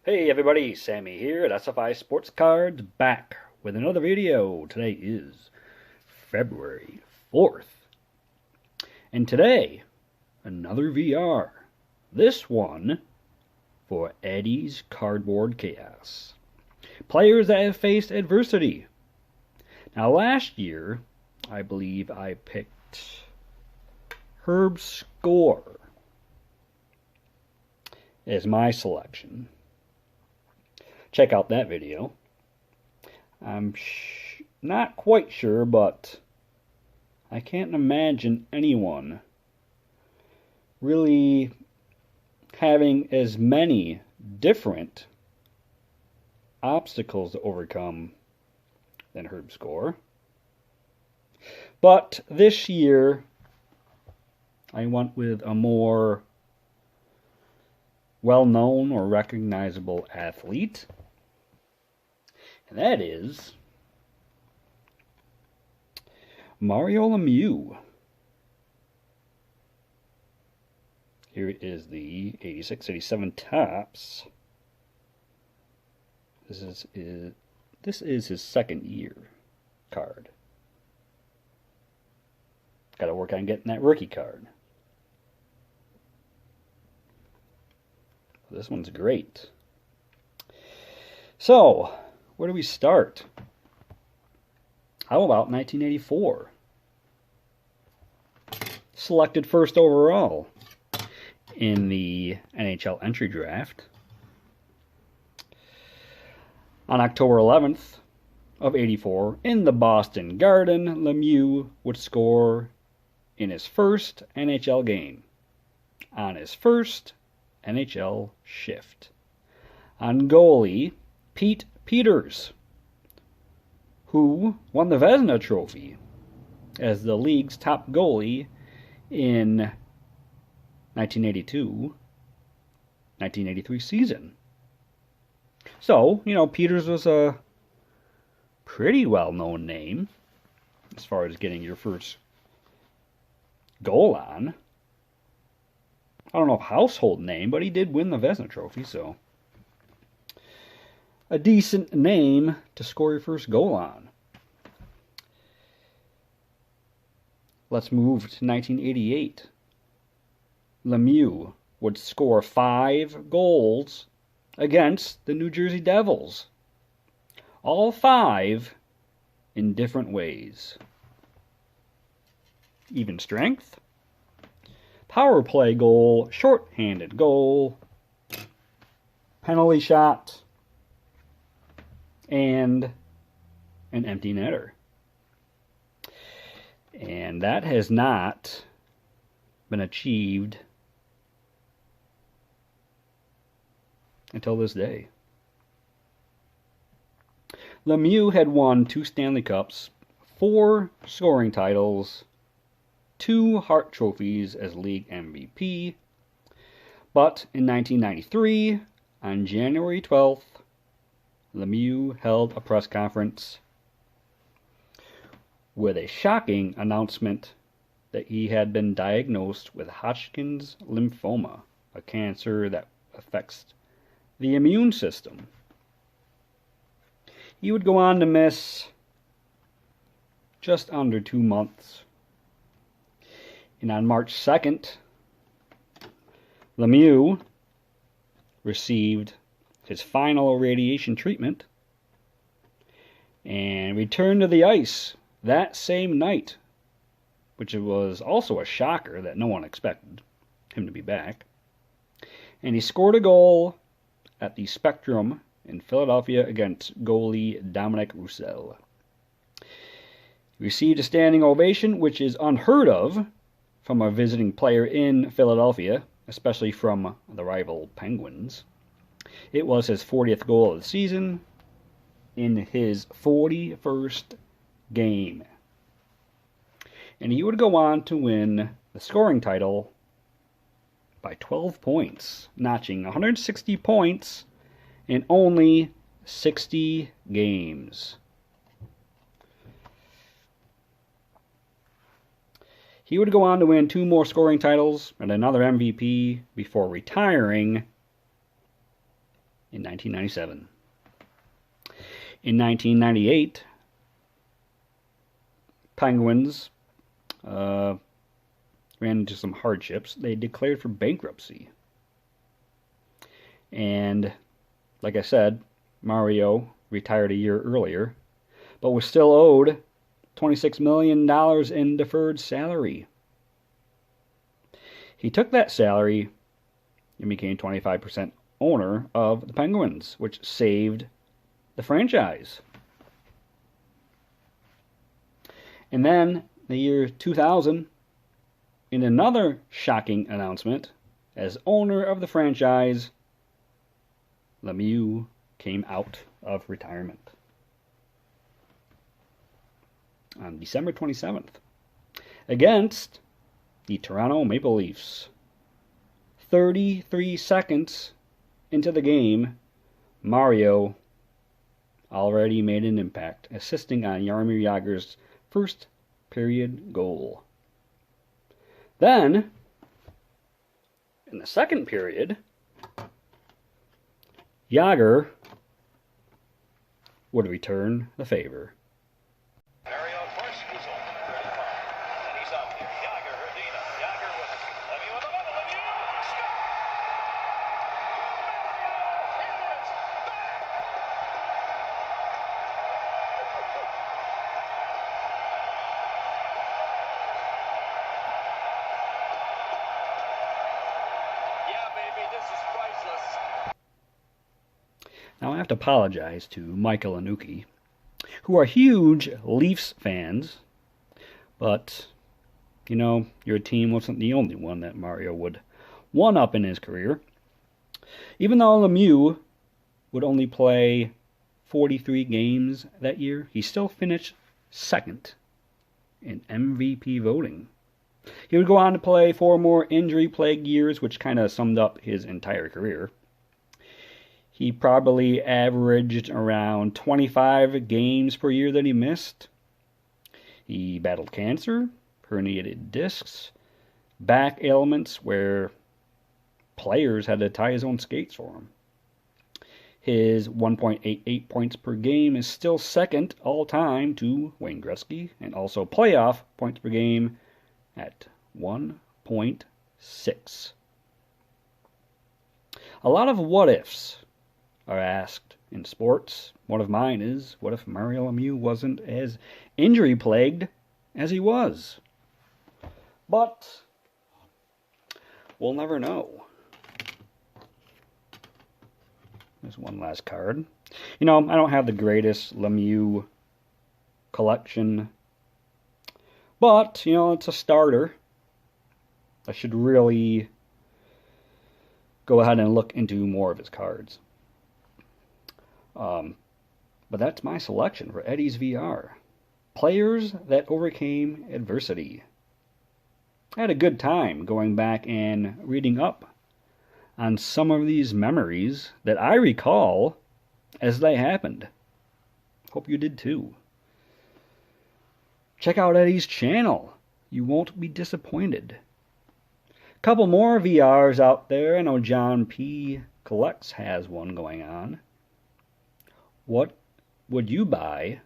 Hey everybody, Sammy here at SFI Sports Cards, back with another video. Today is February 4th. And today, another VR. This one for Eddie's Cardboard Chaos. Players that have faced adversity. Now last year, I believe I picked Herb Score as my selection. Check out that video. I'm not quite sure, but I can't imagine anyone really having as many different obstacles to overcome than Herb Score. But this year, I went with a more well-known or recognizable athlete. And that is Mario Lemieux. Here is the 86-87 Topps. This is his second year card. Got to work on getting that rookie card. This one's great. So, where do we start? How about 1984? Selected first overall in the NHL entry draft. On October 11th of 84, in the Boston Garden, Lemieux would score in his first NHL game on his first NHL shift. On goalie, Pete Peters, who won the Vezina Trophy as the league's top goalie in 1982-1983 season. So, Peters was a pretty well-known name as far as getting your first goal on. I don't know if household name, but he did win the Vezina Trophy, so a decent name to score your first goal on. Let's move to 1988. Lemieux would score 5 goals against the New Jersey Devils. All 5 in different ways. Even strength, power play goal, short-handed goal, penalty shot, and an empty netter. And that has not been achieved until this day. Lemieux had won 2 Stanley Cups, 4 scoring titles, 2 Hart trophies as league MVP. But in 1993, on January 12th, Lemieux held a press conference with a shocking announcement that he had been diagnosed with Hodgkin's lymphoma, a cancer that affects the immune system. He would go on to miss just under 2 months. And on March 2nd, Lemieux received his final radiation treatment and returned to the ice that same night, which was also a shocker that no one expected him to be back. And he scored a goal at the Spectrum in Philadelphia against goalie Dominic Roussel. He received a standing ovation, which is unheard of from a visiting player in Philadelphia, especially from the rival Penguins. It was his 40th goal of the season in his 41st game. And he would go on to win the scoring title by 12 points, notching 160 points in only 60 games. He would go on to win 2 more scoring titles and another MVP before retiring in 1997. In 1998, Penguins ran into some hardships. They declared for bankruptcy. And like I said, Mario retired a year earlier, but was still owed $26 million in deferred salary. He took that salary and became 25% owner of the Penguins, which saved the franchise. And then, the year 2000, in another shocking announcement, as owner of the franchise, Lemieux came out of retirement on December 27th against the Toronto Maple Leafs. 33 seconds into the game, Mario already made an impact, assisting on Jaromir Jagr's first period goal. Then, in the second period, Jagr would return the favor. Mario, of course, was on 35. And he's out there. Jagr, Herdina. Jagr with it. Lemieux on the level. Lemieux! Score! Mario! He is back! Yeah, baby, this is priceless. Now I have to apologize to Michael and Uki, who are huge Leafs fans, but, you know, your team wasn't the only one that Mario would one-up in his career. Even though Lemieux would only play 43 games that year, he still finished second in MVP voting. He would go on to play 4 more injury-plagued years, which kind of summed up his entire career. He probably averaged around 25 games per year that he missed. He battled cancer, herniated discs, back ailments where players had to tie his own skates for him. His 1.88 points per game is still second all-time to Wayne Gretzky, and also playoff points per game at 1.6. A lot of what-ifs are asked in sports. One of mine is, what if Mario Lemieux wasn't as injury-plagued as he was? But we'll never know. There's one last card. You know, I don't have the greatest Lemieux collection, but, you know, it's a starter. I should really go ahead and look into more of his cards. But that's my selection for Eddie's VR. Players that overcame adversity. I had a good time going back and reading up on some of these memories that I recall as they happened. Hope you did too. Check out Eddie's channel. You won't be disappointed. Couple more VRs out there. I know John P. Collects has one going on. What would you buy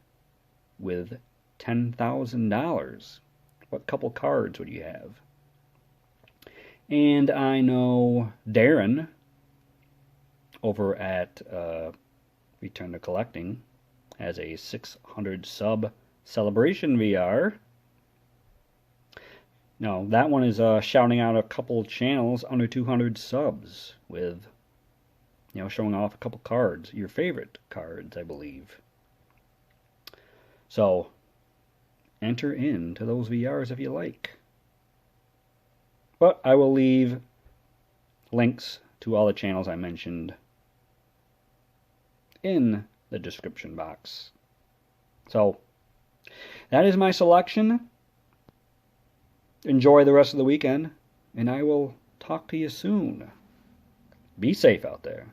with $10,000? What couple cards would you have? And I know Darren over at Return to Collecting has a 600 sub celebration VR. No, that one is shouting out a couple channels under 200 subs with, you know, showing off a couple cards, your favorite cards, I believe. So, enter into those VRs if you like. But I will leave links to all the channels I mentioned in the description box. So, that is my selection. Enjoy the rest of the weekend, and I will talk to you soon. Be safe out there.